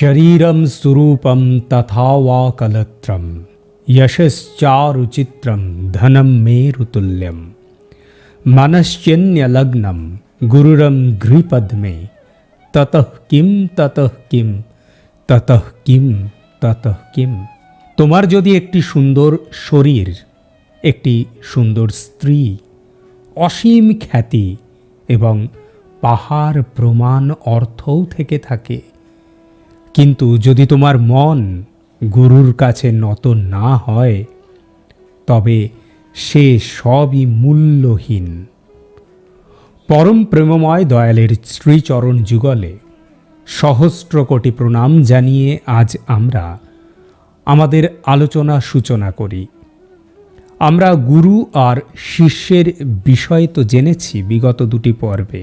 शरीरं सुरूपं तथा वा कलत्रं यशश्चारुचित्रं धनं मेरुतुल्यं मनश्चन्यलग्नं गुरुरं घ्रिपद्मे ततः किं ततः किं ततः किं ततः किं। তোমার যদি একটি সুন্দর শরীর, একটি সুন্দর স্ত্রী, অসীম খ্যাতি এবং পাহাড় প্রমাণ অর্থও থেকে থাকে, কিন্তু যদি তোমার মন গুরুর কাছে নত না হয়, তবে সে সবই মূল্যহীন। পরম প্রেমময় দয়ালের শ্রীচরণ যুগলে সহস্র কোটি প্রণাম জানিয়ে আজ আমরা আমাদের আলোচনা সূচনা করি। আমরা গুরু আর শিষ্যের বিষয় তো জেনেছি বিগত দুটি পর্বে,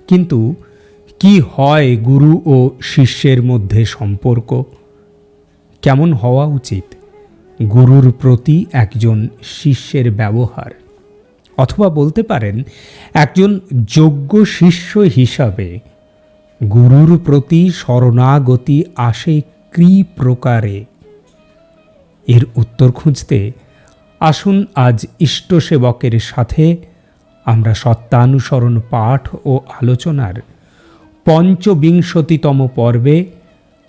কিন্তু কি হয় গুরু ও শিষ্যের মধ্যে সম্পর্ক, কেমন হওয়া উচিত গুরুর প্রতি একজন শিষ্যের ব্যবহার, অথবা বলতে পারেন একজন যোগ্য শিষ্য হিসাবে গুরুর প্রতি শরণাগতি আসে কি প্রকারে। এর উত্তর খুঁজতে আসুন আজ ইষ্টসেবকের সাথে আমরা সত্যানুসরণ পাঠ ও আলোচনার ৫৫তম পর্বে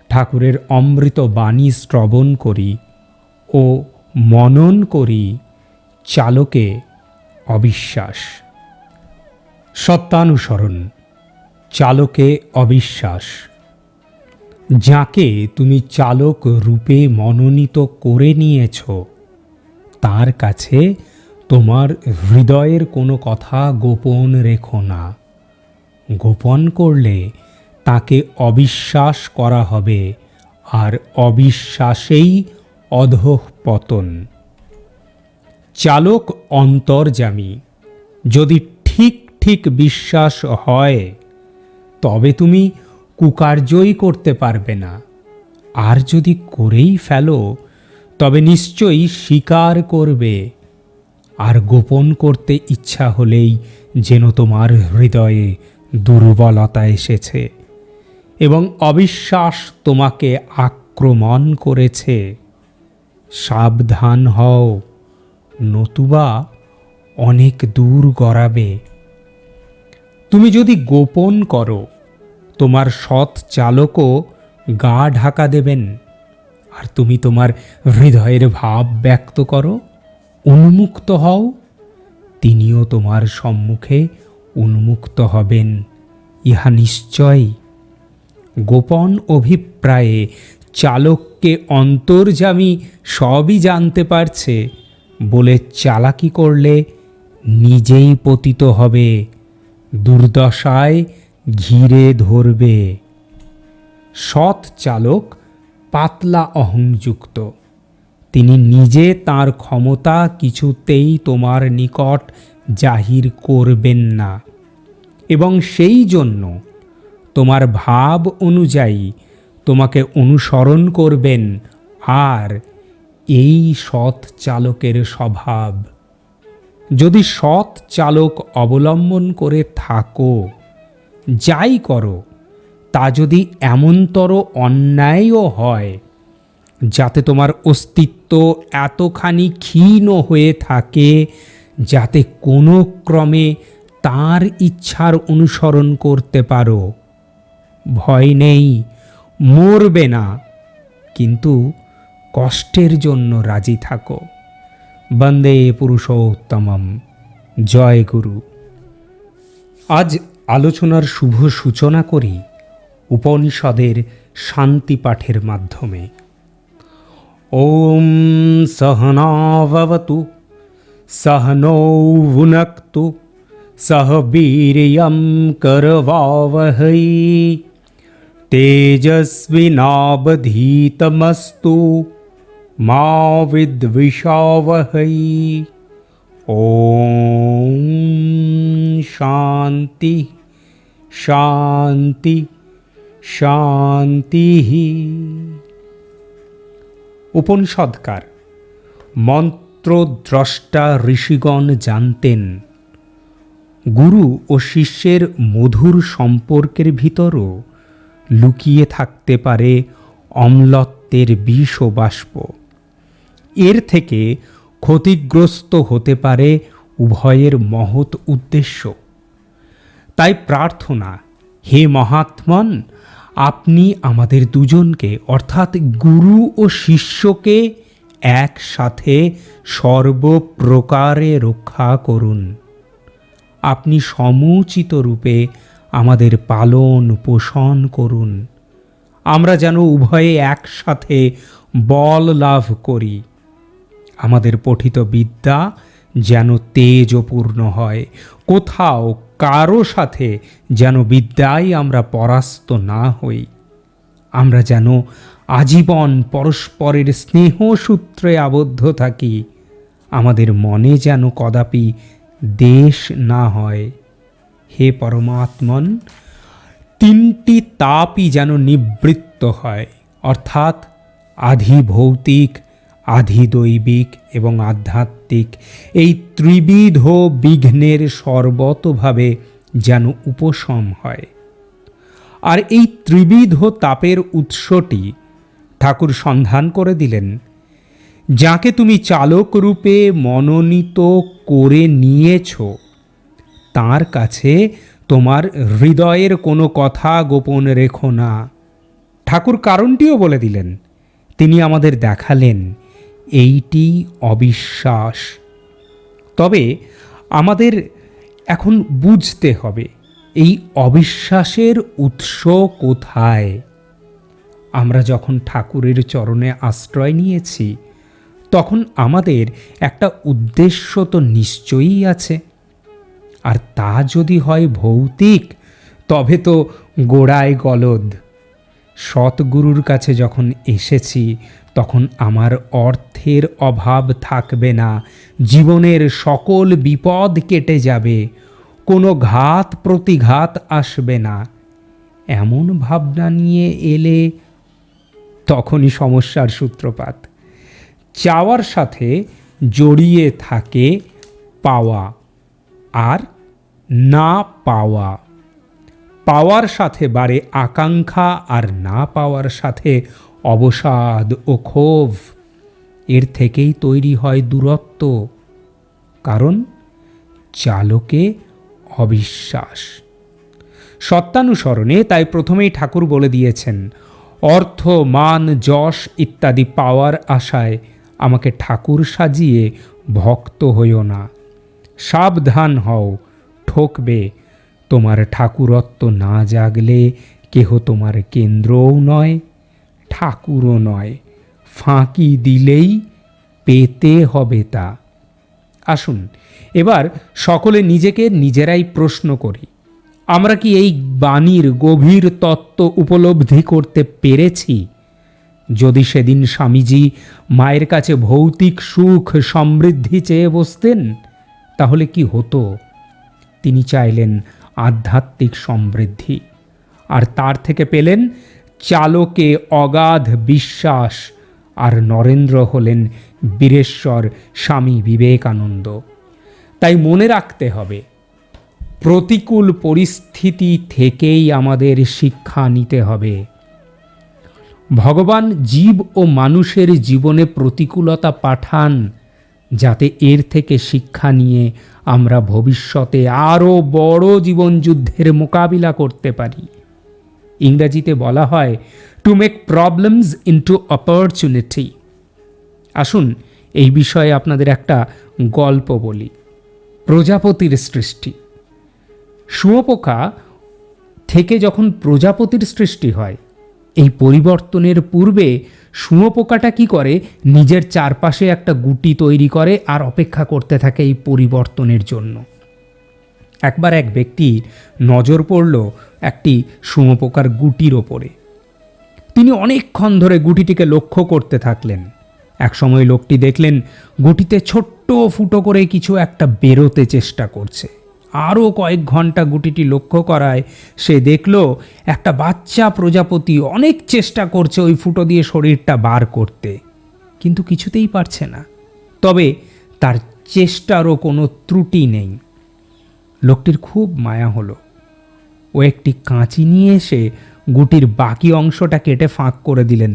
ঠাকুরের অমৃত বাণী শ্রবণ করি ও মনন করি চালকে অবিশ্বাস। সত্যানুসরণ, চালকে অবিশ্বাস। যাকে তুমি চালক রূপে মনোনীত করে নিয়েছ, তার কাছে তোমার হৃদয়ের কোনো কথা গোপন রেখো না। গোপন করলে তাকে অবিশ্বাস করা হবে, আর অবিশ্বাসেই অধঃপতন। চালক অন্তর্যামী। যদি ঠিক ঠিক বিশ্বাস হয়, তবে তুমি কুকার্যই করতে পারবে না, আর যদি করেই ফেলো তবে নিশ্চয়ই স্বীকার করবে। আর গোপন করতে ইচ্ছা হলেই যেন তোমার হৃদয়ে দুর্বলতা এসেছে এবং অবিশ্বাস তোমাকে আক্রমণ করেছে। সাবধান হও, নতুবা অনেক দূর গড়াবে। তুমি যদি গোপন করো, তোমার সৎ চালকও গা ঢাকা দেবেন। আর তুমি তোমার হৃদয়ের ভাব ব্যক্ত করো, উন্মুক্ত হও, তিনিও তোমার সম্মুখে উন্মুক্ত হবেন, ইহা নিশ্চয়। গোপন অভিপ্রায়ে চালককে অন্তর্যামী সবই জানতে পারছে বলে চালাকি করলে নিজেই পতিত হবে, দুর্দশায় ঘিরে ধরবে। সৎ চালক পাতলা অহংযুক্ত। তিনি নিজে তার ক্ষমতা কিছুতেই তোমার নিকট জাহির করবেন না, এবং সেই জন্য তোমার ভাব অনুযায়ী তোমাকে অনুসরণ করবেন। আর এই সৎ চালকের স্বভাব। যদি সৎ চালক অবলম্বন করে থাকো, যাই করো তা যদি এমনতর অন্যায়ও হয় যাতে তোমার অস্তিত্ব এতখানি ক্ষীণ হয়ে থাকে যাতে কোনো ক্রমে তার ইচ্ছার অনুসরণ করতে পারো, ভয় নেই, মরবে না, কিন্তু কষ্টের জন্য রাজি থাকো। বন্দে পুরুষোত্তমম। জয় গুরু। আজ আলোচনার শুভ সূচনা করি উপনিষদের শান্তি পাঠের মাধ্যমে। ওম সহনা ভবতু সহনৌ ভুনক্তু সহ বীর্যং করবাবহৈ তেজস্বিনাবধীতমস্তু মা বিদ্বিষাবহৈ। ওম শান্তি শান্তি শান্তি। উপনিষদকার মন্ত্রদ্রষ্টা ঋষিগণ জানতেন গুরু ও শিষ্যের মধুর সম্পর্কের ভিতরও লুকিয়ে থাকতে পারে অম্লত্বের বিষ ও বাষ্প। এর থেকে ক্ষতিগ্রস্ত হতে পারে উভয়ের মহৎ উদ্দেশ্য। তাই প্রার্থনা, হে মহাত্মন, আপনি আমাদের দুজনকে অর্থাৎ গুরু ও শিষ্যকে একসাথে সর্বপ্রকারে রক্ষা করুন। আপনি সমুচিত রূপে আমাদের পালন পোষণ করুন। আমরা যেন উভয়ে একসাথে বল লাভ করি। আমাদের পঠিত বিদ্যা যেন তেজপূর্ণ হয়। কোথাও কারো সাথে যেন বিদ্যায় আমরা পরাস্ত না হই। আমরা যেন আজীবন পরস্পরের স্নেহসূত্রে আবদ্ধ থাকি। আমাদের মনে যেন কদাপি দেশ না হয়। হে পরমাত্মন, তিনটি তাপই যেন নিবৃত্ত হয়, অর্থাৎ আধি ভৌতিক, আধি দৈবিক এবং আধ্যাত্মিক। এই ত্রিবিধ বিঘ্নের সর্বতভাবে যেন উপশম হয়। আর এই ত্রিবিধ তাপের উৎসটি ঠাকুর সন্ধান করে দিলেন। যাকে তুমি চালক রূপে মনোনীত করে নিয়েছ, তার কাছে তোমার হৃদয়ের কোনো কথা গোপন রেখো না। ঠাকুর কারণটিও বলে দিলেন। তিনি আমাদের দেখালেন এইটি অবিশ্বাস। তবে আমাদের এখন বুঝতে হবে এই অবিশ্বাসের উৎস কোথায়। আমরা যখন ঠাকুরের চরণে আশ্রয় নিয়েছি, তখন আমাদের একটা উদ্দেশ্য তো নিশ্চয়ই আছে। আর তা যদি হয় ভৌতিক, তবে তো গোড়ায় গলদ। সৎগুরুর কাছে যখন এসেছি, তখন আমার অর্থের অভাব থাকবে না। জীবনের সকল বিপদ কেটে যাবে, কোনো ঘাত প্রতিঘাত আসবে না। এমন ভাবনা নিয়ে এলে তখনই সমস্যার সূত্রপাত। চাওয়ার সাথে জড়িয়ে থাকে পাওয়া আর না পাওয়া। পাওয়ার সাথে বাড়ে আকাঙ্ক্ষা, আর না পাওয়ার সাথে অবসাদ ও ক্ষোভ। এর থেকেই তৈরি হয় দূরত্ব, কারণ চালকে অবিশ্বাস। সত্যানুসরণে তাই প্রথমেই ঠাকুর বলে দিয়েছেন, অর্থ, মান, যশ ইত্যাদি পাওয়ার আশায় আমাকে ঠাকুর সাজিয়ে ভক্ত হইও না। সাবধান হও, ঠকবে। তোমার ঠাকুরত্ব না জাগলে কেহ তোমার কেন্দ্রও নয়, ঠাকুরও নয়। ফাঁকি দিলেই পেতে হবে তা। আসুন এবার সকলে নিজেকে নিজেরাই প্রশ্ন করি, আমরা কি এই বাণীর গভীর তত্ত্ব উপলব্ধি করতে পেরেছি? যদি সেদিন স্বামীজি মায়ের কাছে ভৌতিক সুখ সমৃদ্ধি চেয়ে বসতেন, তাহলে কি হতো? তিনি চাইলেন আধ্যাত্মিক সমৃদ্ধি, আর তার থেকে পেলেন চালকে অগাধ বিশ্বাস। আর নরেন্দ্র হলেন বীরেশ্বর স্বামী বিবেকানন্দ। তাই মনে রাখতে হবে, প্রতিকূল পরিস্থিতি থেকেই আমাদের শিক্ষা নিতে হবে। ভগবান জীব ও মানুষের জীবনে প্রতিকূলতা পাঠান, যাতে এর থেকে শিক্ষা নিয়ে আমরা ভবিষ্যতে আরও বড় জীবনযুদ্ধের মোকাবিলা করতে পারি। ইংরেজিতে বলা হয় to make problems into opportunity. আসুন এই বিষয়ে আপনাদের একটা গল্প বলি। প্রজাপতির সৃষ্টি। শুঁয়োপোকা থেকে যখন প্রজাপতির সৃষ্টি হয়, এই পরিবর্তনের পূর্বে শুঁয়োপোকাটা কি করে, নিজের চারপাশে একটা গুটি তৈরি করে আর অপেক্ষা করতে থাকে এই পরিবর্তনের জন্য। একবার এক ব্যক্তির নজর পড়ল একটি শুঁয়োপোকার গুটির ওপরে। তিনি অনেকক্ষণ ধরে গুটিটিকে লক্ষ্য করতে থাকলেন। একসময় লোকটি দেখলেন গুটিতে ছোট্ট ফুটো করে কিছু একটা বেরোতে চেষ্টা করছে। আরও কয়েক ঘন্টা গুটিটি লক্ষ্য করায় সে দেখল একটা বাচ্চা প্রজাপতি অনেক চেষ্টা করছে ওই ফুটো দিয়ে শরীরটা বার করতে, কিন্তু কিছুতেই পারছে না। তবে তার চেষ্টারও কোনো ত্রুটি নেই। লোকটির খুব মায়া হলো। ও একটি কাঁচি নিয়ে এসে গুটির বাকি অংশটা কেটে ফাঁক করে দিলেন।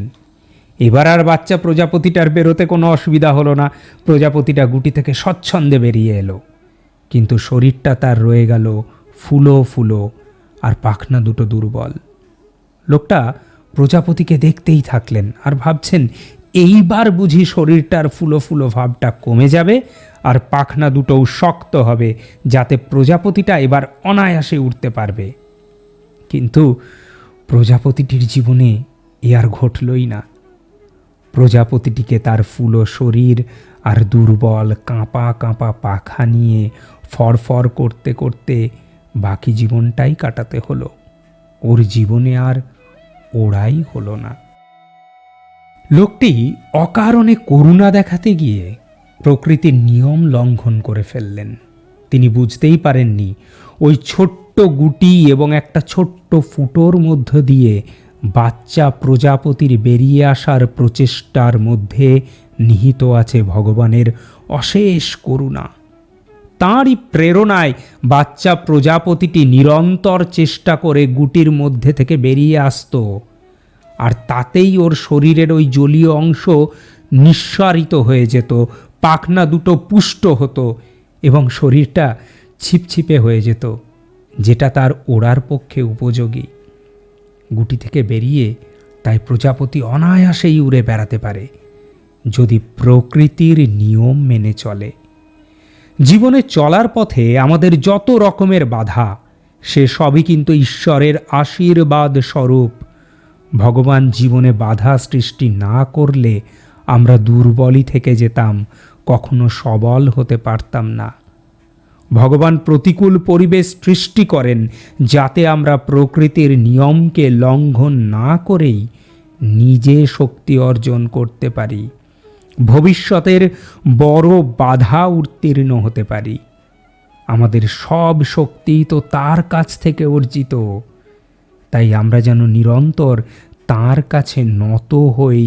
এবার আর বাচ্চা প্রজাপতিটার বেরোতে কোনো অসুবিধা হলো না। প্রজাপতিটা গুটি থেকে স্বচ্ছন্দে বেরিয়ে এলো, কিন্তু শরীরটা তার রয়ে গেল ফুলো ফুলো আর পাখনা দুটো দুর্বল। লোকটা প্রজাপতিকে দেখতেই থাকলেন আর ভাবছেন, এইবার বুঝি শরীরটার ফুলো ফুলো ভাবটা কমে যাবে আর পাখনা দুটোও শক্ত হবে, যাতে প্রজাপতিটা এবার অনায়াসে উঠতে পারবে। কিন্তু প্রজাপতিটির জীবনে এ আর ঘটলই না। প্রজাপতিটিকে তার ফুলো শরীর আর দুর্বল কাঁপা কাঁপা পাখা নিয়ে ফরফর করতে করতে বাকি জীবনটাই কাটাতে হলো। ওর জীবনে আর ওড়াই হলো না। লোকটি অকারণে করুণা দেখাতে গিয়ে প্রকৃতির নিয়ম লঙ্ঘন করে ফেললেন। তিনি বুঝতেই পারেননি ওই ছোট্ট গুটি এবং একটা ছোট্ট ফুটোর মধ্য দিয়ে বাচ্চা প্রজাপতির বেরিয়ে আসার প্রচেষ্টার মধ্যে নিহিত আছে ভগবানের অশেষ করুণা। তাঁরই প্রেরণায় বাচ্চা প্রজাপতিটি নিরন্তর চেষ্টা করে গুটির মধ্যে থেকে বেরিয়ে আসতো, আর তাতেই ওর শরীরের ওই জলীয় অংশ নিঃসারিত হয়ে যেত, পাখনা দুটো পুষ্ট হতো এবং শরীরটা ছিপছিপে হয়ে যেত, যেটা তার ওড়ার পক্ষে উপযোগী। গুটি থেকে বেরিয়ে তাই প্রজাপতি অনায়াসেই উড়ে বেড়াতে পারে, যদি প্রকৃতির নিয়ম মেনে চলে। জীবনে চলার পথে আমাদের যত রকমের বাধা, সে সবই কিন্তু ঈশ্বরের আশীর্বাদ স্বরূপ। ভগবান জীবনে বাধা সৃষ্টি না করলে আমরা দুর্বলই থেকে যেতাম, কখনো সবল হতে পারতাম না। ভগবান প্রতিকূল পরিবেশ সৃষ্টি করেন যাতে আমরা প্রকৃতির নিয়মকে লঙ্ঘন না করেই নিজে শক্তি অর্জন করতে পারি, ভবিষ্যতের বড় বাধা উত্তীর্ণ হতে পারি। আমাদের সব শক্তি তো তার কাছ থেকে অর্জিত, তাই আমরা যেন নিরন্তর তার কাছে নত হই,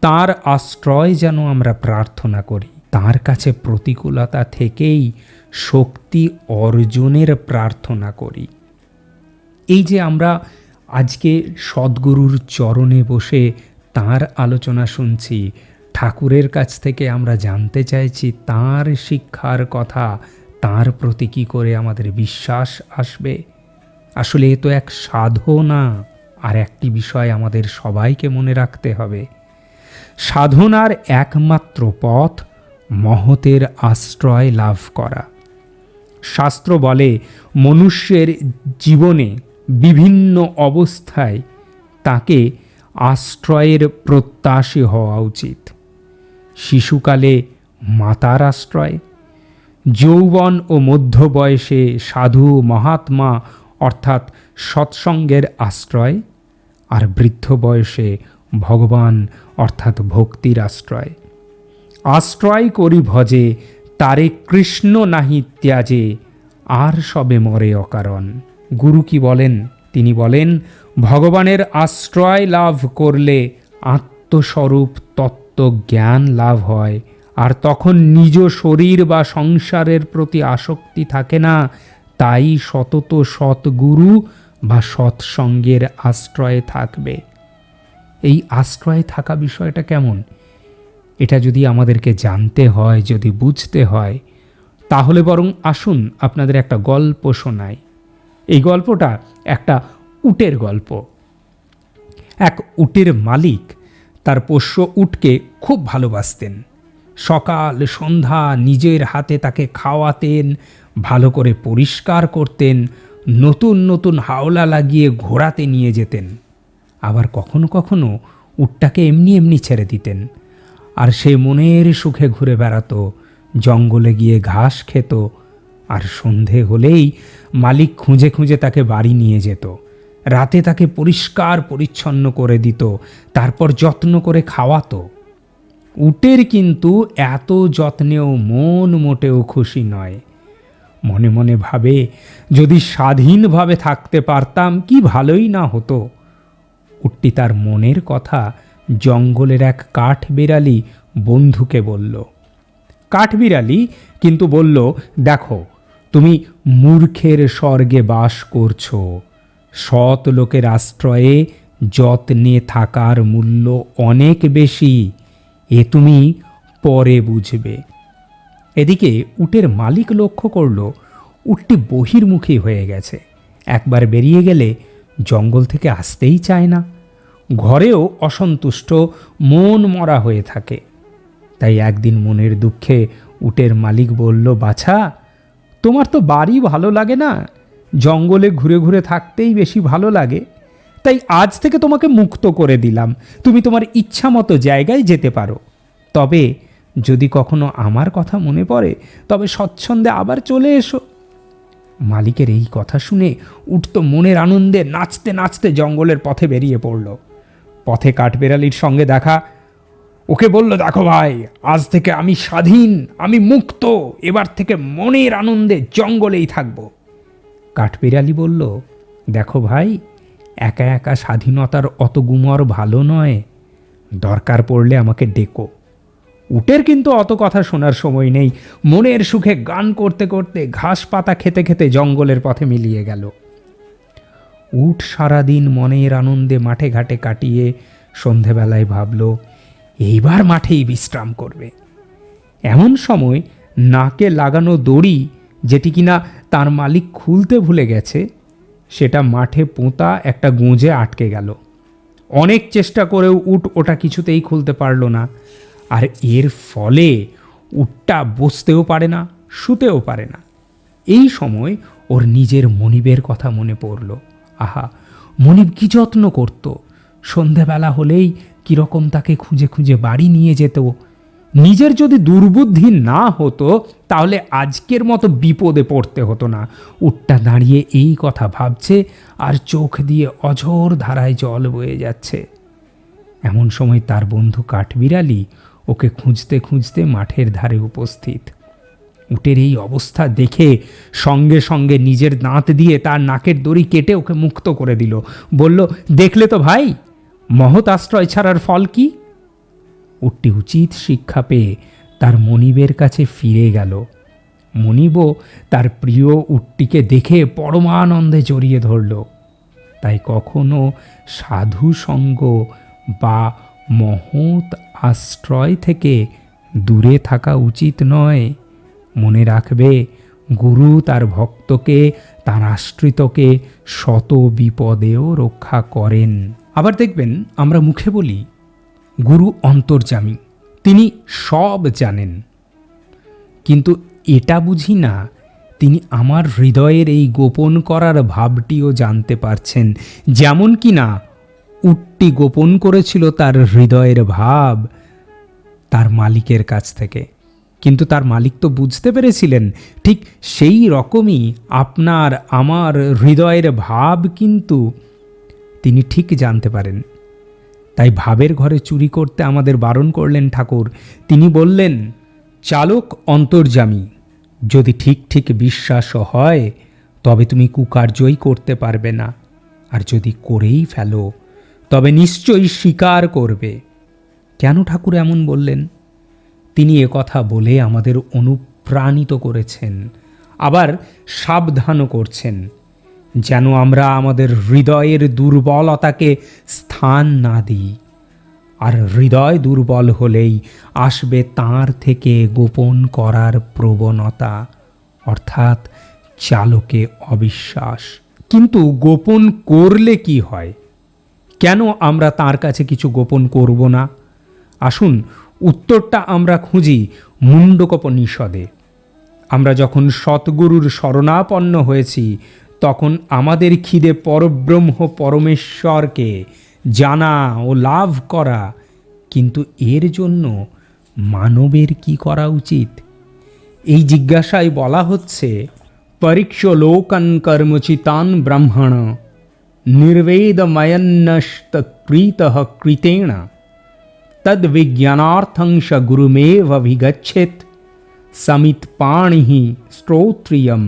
তার আশ্রয় যেন আমরা প্রার্থনা করি, তার কাছে প্রতিকূলতা থেকেই শক্তি অর্জনের প্রার্থনা করি। এই যে আমরা আজকে সদ্গুরুর চরণে বসে তাঁর আলোচনা শুনছি, ঠাকুরের কাছ থেকে আমরা জানতে চাইছি তাঁর শিক্ষার কথা, তাঁর প্রতি কী করে আমাদের বিশ্বাস আসবে। আসলে এ তো এক সাধনা। আর একটি বিষয় আমাদের সবাইকে মনে রাখতে হবে, সাধনার একমাত্র পথ মহতের আশ্রয় লাভ করা। শাস্ত্র বলে মনুষ্যের জীবনে বিভিন্ন অবস্থায় তাকে আশ্রয়ের প্রত্যাশী হওয়া উচিত। শিশুকালে মাতার আশ্রয়, যৌবন ও মধ্য বয়সে সাধু মহাত্মা অর্থাৎ সৎসঙ্গের আশ্রয়, আর বৃদ্ধ বয়সে ভগবান অর্থাৎ ভক্তির আশ্রয়। আশ্রয় করি ভজে তারে কৃষ্ণ নাহি ত্যাজে, আর সবে মরে অকারণ। গুরু কি বলেন? তিনি বলেন, ভগবানের আশ্রয় লাভ করলে আত্মস্বরূপ তত্ত্ব জ্ঞান লাভ হয়, আর তখন নিজ শরীর বা সংসারের প্রতি আসক্তি থাকে না। তাই সতত সৎগুরু বা সৎসঙ্গের আশ্রয়ে থাকবে। এই আশ্রয়ে থাকা বিষয়টা কেমন, এটা যদি আমাদেরকে জানতে হয়, যদি বুঝতে হয়, তাহলে বরং আসুন আপনাদের একটা গল্প শোনাই। এই গল্পটা একটা উটের গল্প। এক উটের মালিক তার পোষ্য উটকে খুব ভালোবাসতেন। সকাল সন্ধ্যা নিজের হাতে তাকে খাওয়াতেন, ভালো করে পরিষ্কার করতেন, নতুন নতুন হাওলা লাগিয়ে ঘোরাতে নিয়ে যেতেন। আবার কখনো কখনো উটটাকে এমনি এমনি ছেড়ে দিতেন, আর সে মনের সুখে ঘুরে বেড়াতো, জঙ্গলে গিয়ে ঘাস খেত, আর সন্ধে হলেই মালিক খুঁজে খুঁজে তাকে বাড়ি নিয়ে যেত। রাতে তাকে পরিষ্কার পরিচ্ছন্ন করে দিত, তারপর যত্ন করে খাওয়াতো। উটের কিন্তু এত যত্নেও মন মোটেও খুশি নয়। মনে মনে ভাবে, যদি স্বাধীনভাবে থাকতে পারতাম কি ভালোই না হতো। উটটি তার মনের কথা জঙ্গলের এক কাঠবিড়ালি বন্ধুকে বলল। কাঠবিড়ালি কিন্তু বলল, দেখো, তুমি মূর্খের স্বর্গে বাস করছো, সৎ লোকের আশ্রয়ে যত্নে থাকার মূল্য অনেক বেশি, এ তুমি পরে বুঝবে। এদিকে উটের মালিক লক্ষ্য করল উটটি বহির্মুখী হয়ে গেছে। একবার বেরিয়ে গেলে জঙ্গল থেকে আসতেই চায় না। ঘরেও অসন্তুষ্ট, মন মরা হয়ে থাকে। তাই একদিন মনের দুঃখে উটের মালিক বলল, বাছা, তোমার তো বাড়ি ভালো লাগে না, জঙ্গলে ঘুরে ঘুরে থাকতেই বেশি ভালো লাগে। তাই আজ থেকে তোমাকে মুক্ত করে দিলাম, তুমি তোমার ইচ্ছা মতো জায়গায় যেতে পারো। তবে যদি কখনো আমার কথা মনে পড়ে তবে স্বচ্ছন্দে আবার চলে এসো। মালিকের এই কথা শুনে উট তো মনের আনন্দে নাচতে নাচতে জঙ্গলের পথে বেরিয়ে পড়ল। পথে কাঠবেড়ালির সঙ্গে দেখা। ওকে বলল, দেখো ভাই, আজ থেকে আমি স্বাধীন, আমি মুক্ত, এবার থেকে মনের আনন্দে জঙ্গলেই থাকব। কাঠবেড়ালি বলল, দেখো ভাই, একা একা স্বাধীনতার অত গুমর ভালো নয়, দরকার পড়লে আমাকে ডেকো। উটের কিন্তু অত কথা শোনার সময় নেই। মনের সুখে গান করতে করতে ঘাস পাতা খেতে খেতে জঙ্গলের পথে মিলিয়ে গেল। উট সারাদিন মনের আনন্দে মাঠে ঘাটে কাটিয়ে সন্ধেবেলায় ভাবল এইবার মাঠেই বিশ্রাম করবে। এমন সময় নাকে লাগানো দড়ি, যেটি কিনা তার মালিক খুলতে ভুলে গেছে, সেটা মাঠে পোঁতা একটা গুঁজে আটকে গেল। অনেক চেষ্টা করেও উট ওটা কিছুতেই খুলতে পারল না। আর এর ফলে উটটা বসতেও পারে না, শুতেও পারে না। এই সময় ওর নিজের মনিবের কথা মনে পড়ল। আহা, মনিব কি যত্ন করত! সন্ধেবেলা হলেই কীরকম তাকে খুঁজে খুঁজে বাড়ি নিয়ে যেত। নিজের যদি দুর্বুদ্ধি না হতো তাহলে আজকের মতো বিপদে পড়তে হতো না। উটটা দাঁড়িয়ে এই কথা ভাবছে আর চোখ দিয়ে অঝোর ধারায় জল বয়ে যাচ্ছে। এমন সময় তার বন্ধু কাঠবিড়ালি ওকে খুঁজতে খুঁজতে মাঠের ধারে উপস্থিত। উটের এই অবস্থা দেখে সঙ্গে সঙ্গে নিজের দাঁত দিয়ে তার নাকের দড়ি কেটে ওকে মুক্ত করে দিল। বলল, দেখলে তো ভাই, মহৎ আশ্রয় ছাড়ার ফল কি? উটটি উচিত শিক্ষা পেয়ে তার মনিবের কাছে ফিরে গেল। মনিবও তার প্রিয় উটটিকে দেখে পরমানন্দে জড়িয়ে ধরল। তাই কখনো সাধু সঙ্গ বা মহৎ আশ্রয় থেকে দূরে থাকা উচিত নয়। মনে রাখবে, গুরু তার ভক্তকে, তার আশ্রিতকে শত বিপদেও রক্ষা করেন। আবার দেখবেন, আমরা মুখে বলি গুরু অন্তর্যামী, তিনি সব জানেন, কিন্তু এটা বুঝি না তিনি আমার হৃদয়ের এই গোপন করার ভাবটিও জানতে পারছেন। যেমন কি না উটটি গোপন করেছিল তার হৃদয়ের ভাব তার মালিকের কাছ থেকে, কিন্তু তার মালিক তো বুঝতে পেরেছিলেন। ঠিক সেই রকমই আপনার আমার হৃদয়ের ভাব কিন্তু তিনি ঠিক জানতে পারেন। তাই ভাবের ঘরে চুরি করতে আমাদের বারণ করলেন ঠাকুর। তিনি বললেন, চালক অন্তর্যামী, যদি ঠিক ঠিক বিশ্বাস হয় তবে তুমি কুকার্যই করতে পারবে না, আর যদি করেই ফেলো তবে নিশ্চয়ই স্বীকার করবে। কেন ঠাকুর এমন বললেন? তিনি কথা বলে আমাদের অনুপ্রাণিত করেছেন, আবার সাবধানও করছেন, যেন আমরা আমাদের হৃদয়ের দুর্বলতাকে স্থান না দিই। আর হৃদয় দুর্বল হলেই আসবে তাঁর থেকে গোপন করার প্রবণতা, অর্থাৎ চালকে অবিশ্বাস। কিন্তু গোপন করলে কি হয়? কেন আমরা তাঁর কাছে কিছু গোপন করব না? আসুন উত্তরটা আমরা খুঁজি মুণ্ডকোপনিষদে। আমরা যখন সৎগুরুর শরণাপন্ন হয়েছি তখন আমাদের খিদে পরব্রহ্ম পরমেশ্বরকে জানা ও লাভ করা, কিন্তু এর জন্য মানবের কি করা উচিত? এই জিজ্ঞাসায় বলা হচ্ছে, পরীক্ষ লোকন কর্মচিতান ব্রহ্মণ নির্বেদময়ন্নস্তৎপ্রীতঃ কৃতেণ তদ বিজ্ঞানার্থং স গুরুমেব অভিগচ্ছেত সমিত পাণিঃ শ্রোত্রিয়ম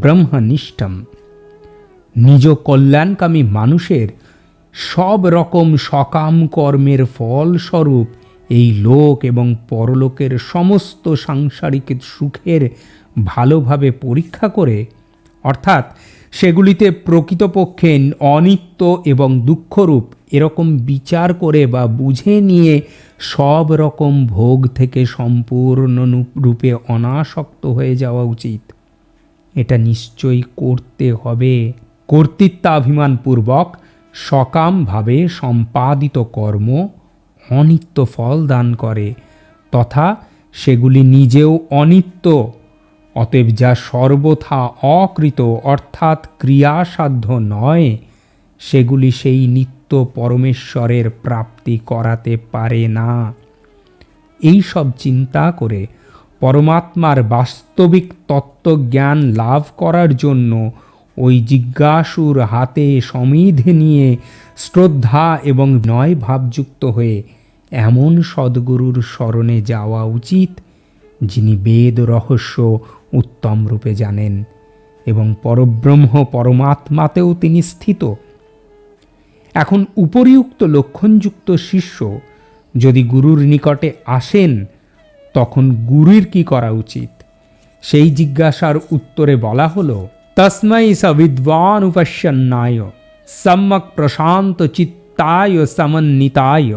ব্রহ্মনিষ্ঠম। নিজ কল্যাণকামী মানুষের সব রকম সকাম কর্মের ফলস্বরূপ এই লোক এবং পরলোকের সমস্ত সাংসারিক সুখের ভালোভাবে পরীক্ষা করে, অর্থাৎ সেগুলিতে প্রকৃতপক্ষে অনিত্য এবং দুঃখরূপ এরকম বিচার করে বা বুঝে নিয়ে সব রকম ভোগ থেকে সম্পূর্ণ রূপে অনাসক্ত হয়ে যাওয়া উচিত। এটা নিশ্চয়ই করতে হবে। কর্তৃত্বাভিমানপূর্বক সকামভাবে সম্পাদিত কর্ম অনিত্য ফল দান করে, তথা সেগুলি নিজেও অনিত্য। অতএব যা সর্বথা অকৃত অর্থাৎ ক্রিয়াসাধ্য নয়, সেগুলি সেই নিত্য পরমেশ্বরের প্রাপ্তি করাতে পারে না। এই সব চিন্তা করে পরমাত্মার বাস্তবিক তত্ত্বজ্ঞান লাভ করার জন্য ওই জিজ্ঞাসুর হাতে সমিধে নিয়ে শ্রদ্ধা এবং নয় ভাবযুক্ত হয়ে এমন সদ্গুরুর শরণে যাওয়া উচিত, যিনি বেদ রহস্য উত্তম রূপে জানেন এবং পরব্রহ্ম পরমাত্মাতেও তিনি স্থিত। এখন উপরিউক্ত লক্ষণযুক্ত শিষ্য যদি গুরুর নিকটে আসেন, তখন গুরুর কি করা উচিত? সেই জিজ্ঞাসার উত্তরে বলা হলো, তস্मै স বিদ্বান উপশ্যন্নায় সম্যক প্রশান্ত চিত্তায় সমন্বিতায়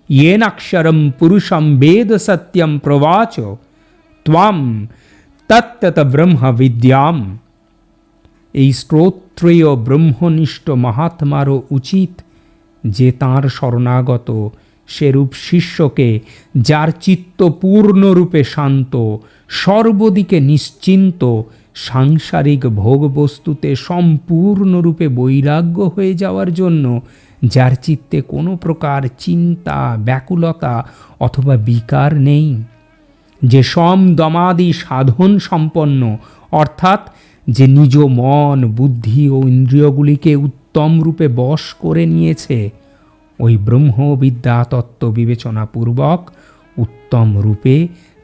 येनाक्षरं पुरुषं वेद सत्यं प्रवाच त्वां तत्तत ब्रह्म विद्याम। এই শ্রোত্রেয় ব্রহ্মনিষ্ঠ মহাত্মারও উচিত যে তাঁর শরণাগত সেরূপ শিষ্যকে, যার চিত্ত পূর্ণরূপে শান্ত, সর্বদিকে নিশ্চিন্ত, সাংসারিক ভোগবস্তুতে সম্পূর্ণরূপে বৈরাগ্য হয়ে যাওয়ার জন্য, যার চিত্তে কোনো প্রকার চিন্তা, ব্যাকুলতা অথবা বিকার নেই, যে সম দমাদি সাধন সম্পন্ন, অর্থাৎ যে নিজ মন, বুদ্ধি ও ইন্দ্রিয়গুলিকে উত্তম রূপে বশ করে নিয়েছে, ওই ব্রহ্মবিদ্যা তত্ত্ব বিবেচনাপূর্বক উত্তম রূপে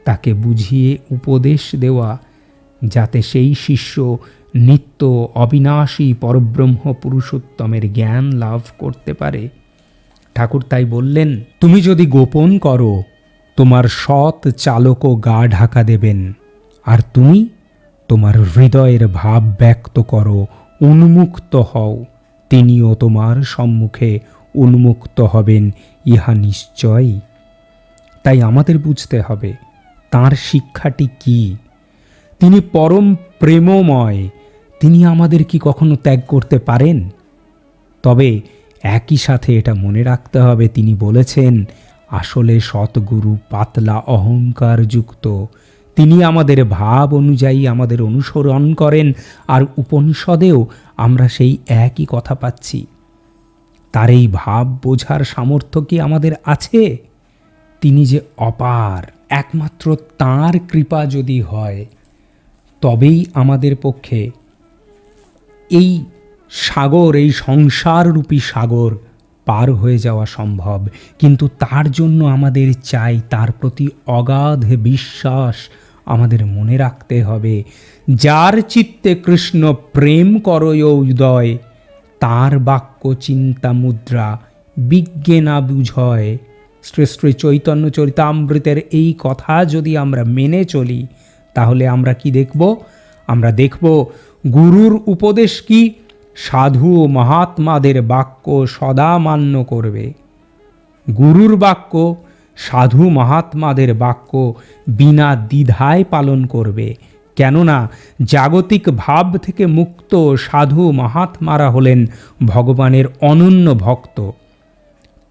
তাকে বুঝিয়ে উপদেশ দেওয়া, যাতে সেই শিষ্য নিত্য অবিনাশী পরব্রহ্ম পুরুষোত্তমের জ্ঞান লাভ করতে পারে। ঠাকুর তাই বললেন, তুমি যদি গোপন করো, তোমার সৎ চালকও গা ঢাকা দেবেন, আর তুমি তোমার হৃদয়ের ভাব ব্যক্ত করো, উন্মুক্ত হও, তিনিও তোমার সম্মুখে উন্মুক্ত হবেন, ইহা নিশ্চয়ই। তাই আমাদের বুঝতে হবে তাঁর শিক্ষাটি কি। তিনি পরম প্রেমময়, তিনি আমাদের কি কখনো ত্যাগ করতে পারেন? তবে একই সাথে এটা মনে রাখতে হবে, তিনি বলেছেন আসলে সৎগুরু পাতলা অহংকার যুক্ত। তিনি আমাদের ভাব অনুযায়ী আমাদের অনুসরণ করেন, আর উপনিষদেও আমরা সেই একই কথা পাচ্ছি। তার এই ভাব বোঝার সামর্থ্য কি আমাদের আছে? তিনি যে অপার, একমাত্র তাঁর কৃপা যদি হয় তবেই আমাদের পক্ষে এই সাগর, এই সংসাররূপী সাগর পার হয়ে যাওয়া সম্ভব। কিন্তু তার জন্য আমাদের চাই তার প্রতি অগাধ বিশ্বাস। আমাদের মনে রাখতে হবে, যার চিত্তে কৃষ্ণ প্রেম করয় উদয়, তার বাক্য চিন্তা মুদ্রা বিজ্ঞে না বুঝয়। শ্রেষ্ঠ চৈতন্য চরিতামৃতের এই কথা যদি আমরা মেনে চলি, তাহলে আমরা কি দেখব? আমরা দেখব গুরুর উপদেশ কি সাধু ও মহাত্মাদের বাক্য সদা মান্য করবে। গুরুর বাক্য সাধু মহাত্মাদের বাক্য বিনা দ্বিধায় পালন করবে। কেননা জাগতিক ভাব থেকে মুক্ত সাধু মহাত্মারা হলেন ভগবানের অনন্য ভক্ত।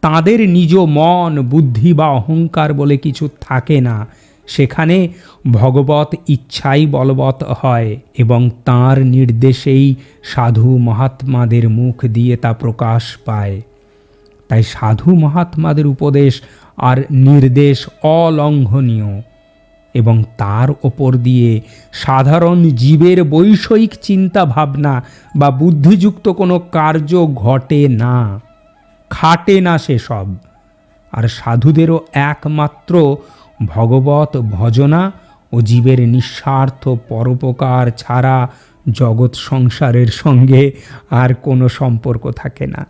তাঁদের নিজ মন, বুদ্ধি বা অহংকার বলে কিছু থাকে না। সেখানে ভগবত ইচ্ছাই বলবৎ হয় এবং তাঁর নির্দেশেই সাধু মহাত্মাদের মুখ দিয়ে তা প্রকাশ পায়। তাই সাধু মহাত্মাদের উপদেশ আর নির্দেশ অলঙ্ঘনীয়, এবং তার ওপর দিয়ে সাধারণ জীবের বৈষয়িক চিন্তা ভাবনা বা বুদ্ধিযুক্ত কোনো কার্য ঘটে না, খাটে না সেসব। আর সাধুদেরও একমাত্র ভগবত ভজনা ও জীবের নিঃস্বার্থ পরোপকার ছাড়া জগৎ সংসারের সঙ্গে আর কোনো সম্পর্ক থাকে না।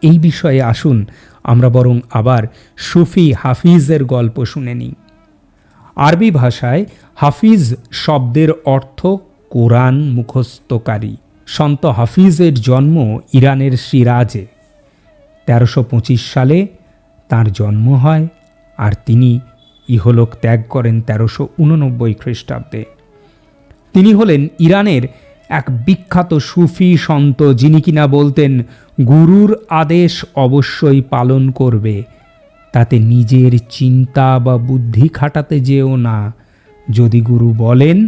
এই বিষয়ে আসুন আমরা বরং আবার সুফি হাফিজের গল্প শুনে নিই। আরবি ভাষায় হাফিজ শব্দের অর্থ কোরআন মুখস্থকারী। সন্ত হাফিজের জন্ম ইরানের সিরাজে। 1325 সালে তার জন্ম হয়, আর তিনি ইহলোক ত্যাগ করেন 1389 খ্রিস্টাব্দে। তিনি হলেন ইরানের এক বিখ্যাত সুফি সন্ত, যিনি কিনা বলতেন, গুরুর আদেশ অবশ্যই পালন করবে, তাতে নিজের চিন্তা বা বুদ্ধি খাটাতে যেও না। যদি গুরু বলেন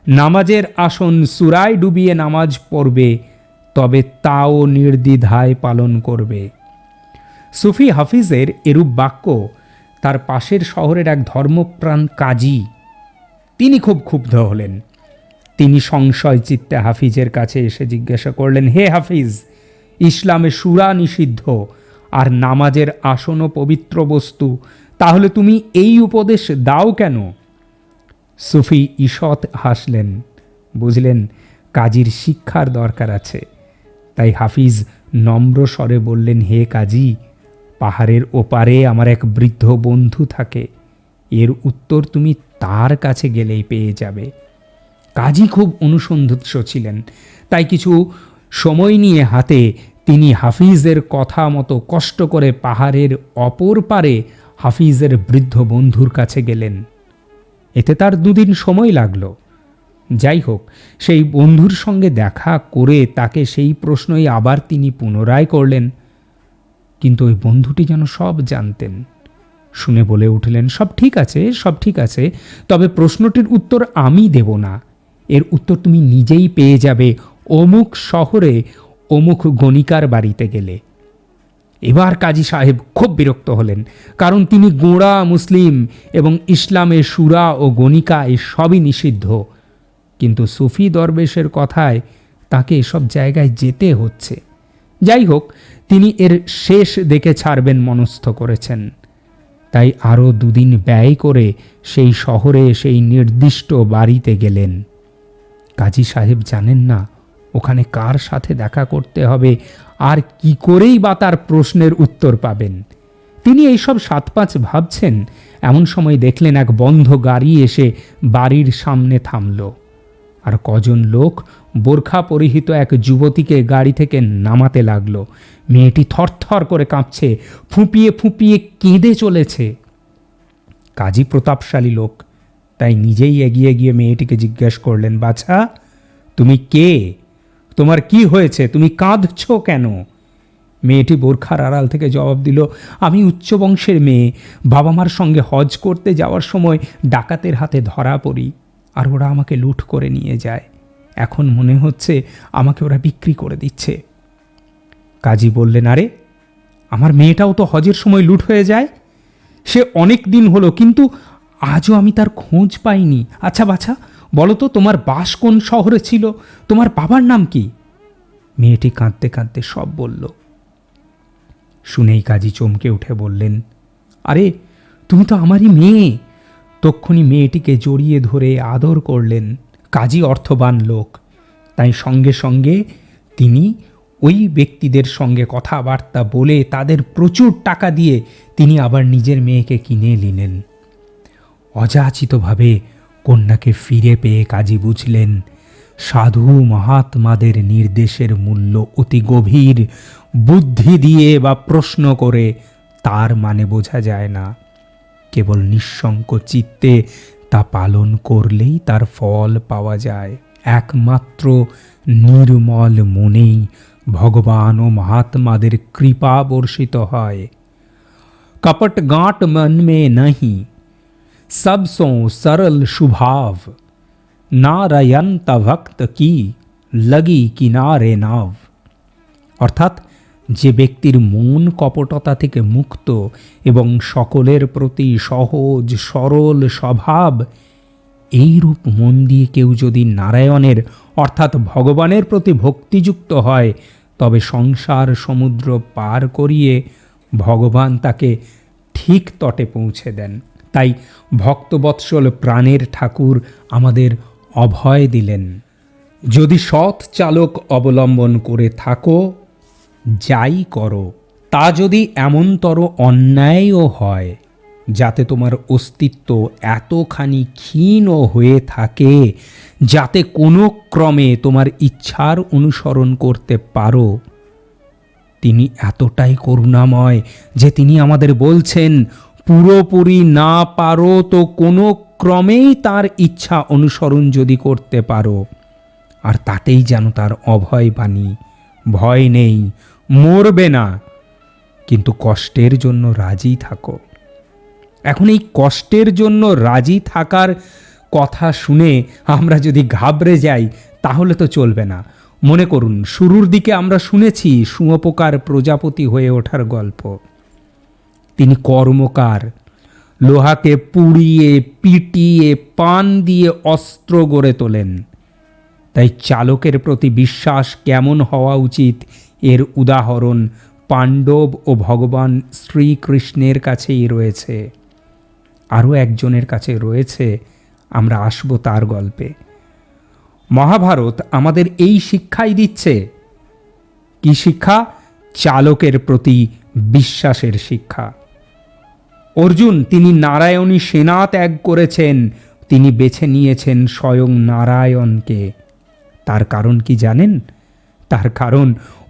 নামাজের আসন সূরায় ডুবিয়ে নামাজ পড়বে, তবে তাও নির্দ্বিধায় পালন করবে। সুফি হাফিজের এরূপ বাক্য তার পাশের শহরের এক ধর্মপ্রাণ কাজী, তিনি খুব ক্ষুব্ধ হলেন। তিনি সংশয় চিত্তে হাফিজের কাছে এসে জিজ্ঞাসা করলেন, হে হাফিজ, ইসলামে সূরা নিষিদ্ধ আর নামাজের আসনও পবিত্র বস্তু, তাহলে তুমি এই উপদেশ দাও কেন? সুফি ঈষৎ হাসলেন, বুঝলেন কাজীর শিক্ষার দরকার আছে। তাই হাফিজ নম্র স্বরে বললেন, হে কাজী, পাহাড়ের ওপারে আমার এক বৃদ্ধ বন্ধু থাকে, এর উত্তর তুমি তার কাছে গেলেই পেয়ে যাবে। কাজী খুব অনুসন্ধিৎস ছিলেন, তাই কিছু সময় নিয়ে হাতে তিনি হাফিজের কথা মতো কষ্ট করে পাহাড়ের অপর পারে হাফিজের বৃদ্ধ বন্ধুর কাছে গেলেন। এতে তার 2 দিন সময় লাগলো। যাই হোক, সেই বন্ধুর সঙ্গে দেখা করে তাকে সেই প্রশ্নই আবার তিনি পুনরায় করলেন, কিন্তু ওই বন্ধুটি যেন সব জানতেন। শুনে বলে উঠলেন, সব ঠিক আছে, সব ঠিক আছে, তবে প্রশ্নটির উত্তর আমি দেব না, এর উত্তর তুমি নিজেই পেয়ে যাবে অমুক শহরে অমুক গণিকার বাড়িতে গেলে। এবার কাজী সাহেব খুব বিরক্ত হলেন, কারণ তিনি গোঁড়া মুসলিম এবং ইসলামে সূরা ও গণিকা সবই নিষিদ্ধ। কিন্তু সুফি দরবেশের কথায় তাকে এসব জায়গায় যেতে হচ্ছে। যাই হোক, তিনি এর শেষ দেখে ছাড়বেন মনস্থ করেছেন। তাই আরও 2 দিন ব্যয় করে সেই শহরে সেই নির্দিষ্ট বাড়িতে গেলেন। কাজী সাহেব জানেন না ওখানে কার সাথে দেখা করতে হবে আর কি করেই বা তার প্রশ্নের উত্তর পাবেন। তিনি এইসব 7-5 ভাবছেন, এমন সময় দেখলেন এক বন্ধ গাড়ি এসে বাড়ির সামনে থামল, আর কজন লোক বোরখা পরিহিত এক যুবতীকে গাড়ি থেকে নামাতে লাগলো। মেয়েটি থরথর করে কাঁপছে, ফুঁপিয়ে ফুঁপিয়ে কেঁদে চলেছে। কাজী প্রতাপশালী লোক, তাই নিজেই এগিয়ে গিয়ে মেয়েটিকে জিজ্ঞেস করলেন, বাছা, তুমি কে? তোমার কি হয়েছে? তুমি কাঁদছো কেন? মেয়েটি বোরখার আড়াল থেকে জবাব দিল, আমি উচ্চ বংশের মেয়ে, বাবা মার সঙ্গে হজ করতে যাওয়ার সময় ডাকাতের হাতে ধরা পড়ি, আর ওরা আমাকে লুট করে নিয়ে যায়। এখন মনে হচ্ছে আমাকে ওরা বিক্রি করে দিচ্ছে। কাজী বললেন, আরে, আমার মেয়েটাও তো হজের সময় লুট হয়ে যায়। সে অনেক দিন হলো, কিন্তু আজও আমি তার খোঁজ পাইনি। আচ্ছা বাছা, বলো তো, তোমার বাস কোন শহরে ছিল? তোমার বাবার নাম কি? মেয়েটি কাঁদতে কাঁদতে সব বলল। শুনেই কাজী চমকে উঠে বললেন, আরে, তুমি তো আমারই মেয়ে। তক্ষুনি মেয়েটিকে জড়িয়ে ধরে আদর করলেন। কাজী অর্থবান লোক, তাই সঙ্গে সঙ্গে তিনি ওই ব্যক্তিদের সঙ্গে কথাবার্তা বলে তাদের প্রচুর টাকা দিয়ে তিনি আবার নিজের মেয়েকে কিনে নিলেন। অযাচিতভাবে কন্যাকে ফিরে পেয়ে কাজী বুঝলেন সাধু মহাত্মাদের নির্দেশের মূল্য অতি গভীর। বুদ্ধি দিয়ে বা প্রশ্ন করে তার মানে বোঝা যায় না, কেবল নিঃশঙ্ক চিত্তে তা পালন করলেই তার ফল পাওয়া যায়। একমাত্র নির্মল মনেই ভগবান ও মহাত্মাদের কৃপা বর্ষিত হয়। কপট গাঁট মন মে নাহি, सबसों सरल शुभाव, नारायणता भक्त की लगি কিনারে নাভ। অর্থাৎ যে ব্যক্তির মন কপটতা থেকে মুক্ত এবং সকলের প্রতি সহজ সরল স্বভাব, এই রূপ মন দিয়ে কেউ যদি নারায়ণের অর্থাৎ ভগবানের প্রতি ভক্তিযুক্ত হয়, তবে সংসার সমুদ্র পার করিয়ে ভগবান তাকে ঠিক তটে পৌঁছে দেন। তাই ভক্তবৎসল প্রাণের ঠাকুর আমাদের অভয় দিলেন, যদি সৎ চালক অবলম্বন করে থাকো, যাই করো, তা যদি এমনতর অন্যায়ও হয়, যাতে তোমার অস্তিত্ব এতখানি ক্ষীণ হয়ে থাকে যাতে কোনো ক্রমে তোমার ইচ্ছার অনুসরণ করতে পারো। তিনি এতটাই করুণাময় যে তিনি আমাদের বলছেন, পুরোপুরি না পারো তো কোনো ক্রমেই তার ইচ্ছা অনুসরণ যদি করতে পারো। আর তাতেই যেন তার অভয় বাণী, ভয় নেই, মরবে না, কিন্তু কষ্টের জন্য রাজি থাকো। এখন এই কষ্টের জন্য রাজি থাকার কথা শুনে আমরা যদি ঘাবড়ে যাই তাহলে তো চলবে না। মনে করুন, শুরুর দিকে আমরা শুনেছি শুঁয়োপোকার প্রজাপতি হয়ে ওঠার গল্প। তিনি কর্মকার, লোহাকে পুড়িয়ে পিটিয়ে পান দিয়ে অস্ত্র গড়ে তোলেন। তাই চালকের প্রতি বিশ্বাস কেমন হওয়া উচিত এর উদাহরণ পাণ্ডব ও ভগবান শ্রীকৃষ্ণের কাছেই রয়েছে। আরও একজনের কাছে রয়েছে, আমরা আসব তার গল্পে। মহাভারত আমাদের এই শিক্ষাই দিচ্ছে। কি শিক্ষা? চালকের প্রতি বিশ্বাসের শিক্ষা। অর্জুন তিনি নারায়ণী সেনা ত্যাগ করেছেন, তিনি বেছে নিয়েছেন স্বয়ং নারায়ণকে। তার কারণ কি জানেন? তার কারণ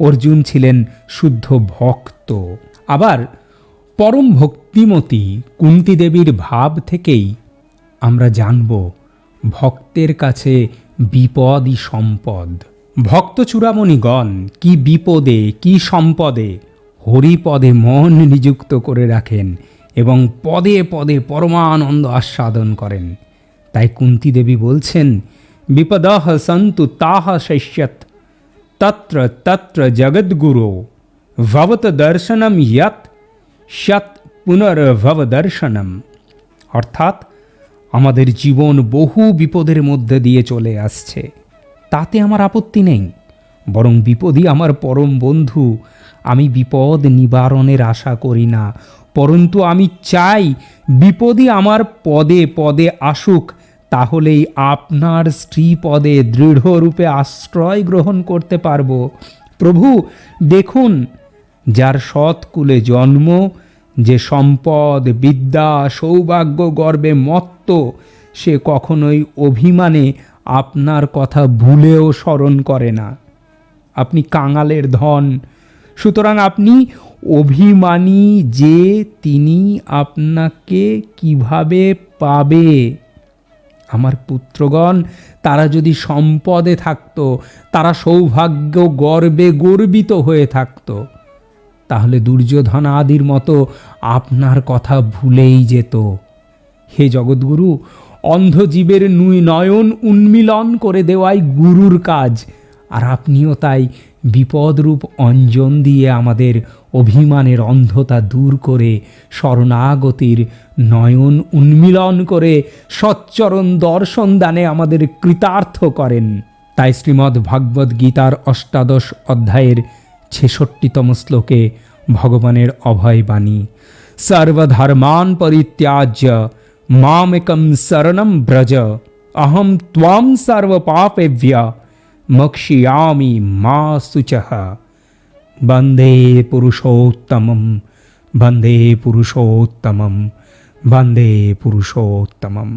অর্জুন ছিলেন শুদ্ধ ভক্ত। আবার পরম ভক্তিমতী কুন্তী দেবীর ভাব থেকেই আমরা জানব ভক্তের কাছে বিপদই সম্পদ। ভক্ত চূড়ামণিগণ কি বিপদে কি সম্পদে হরিপদে মন নিযুক্ত করে রাখেন এবং পদে পদে পরমানন্দ আস্বাদন করেন। তাই কুন্তী দেবী বলছেন, বিপদঃ সন্তু তাহ শিষ্যত তত্র তত্র জগদ্গুরো ভবত দর্শনম ইয়ৎ সৎ পুনর্ভব দর্শনম। অর্থাৎ আমাদের জীবন বহু বিপদের মধ্যে দিয়ে চলে আসছে, তাতে আমার আপত্তি নেই, বরং বিপদই আমার পরম বন্ধু। আমি বিপদ নিবারণের আশা করি না, পরন্তু আমি চাই বিপদই আমার পদে পদে আসুক, তাহলেই আপনার শ্রীপদে দৃঢ়রূপে আশ্রয় গ্রহণ করতে পারব। প্রভু দেখুন, যার সৎকুলে জন্ম, যে সম্পদ বিদ্যা সৌভাগ্য গর্বে মত্ত, সে কখনোই অভিমানে আপনার কথা ভুলেও স্মরণ করে না। আপনি কাঙালের ধন, সুতরাং আপনি অভিমানী যে তিনি আপনাকে কিভাবে পাবে? আমার পুত্রগণ, তারা যদি সম্পদে থাকতো, তারা সৌভাগ্য গর্বে গর্বিত হয়ে থাকতো, তাহলে দুর্যোধন আদির মতো আপনার কথা ভুলেই যেত। হে জগৎগুরু, অন্ধজীবের নয়ন উন্মিলন করে দেওয়াই গুরুর কাজ, আর আপনিও তাই বিপদরূপ অঞ্জন দিয়ে আমাদের অভিমানের অন্ধতা দূর করে শরণাগতির নয়ন উন্মিলন করে সচ্চরণ দর্শন দানে আমাদের কৃতার্থ করেন। তাই শ্রীমদ্ ভাগবত গীতার ৮ অধ্যায়ের ৬৬তম শ্লোকে ভগবানের অভয় বাণী, সর্বধর্মান পরিত্যাজ্য মামেকম শরণম ব্রজ অহম ত্বং সর্বপাপেভ্য মোক্ষয়িষ্যামি মা শুচঃ। বন্দে পুরুষোত্তমম, বন্দে পুরুষোত্তমম, বন্দে পুরুষোত্তমম।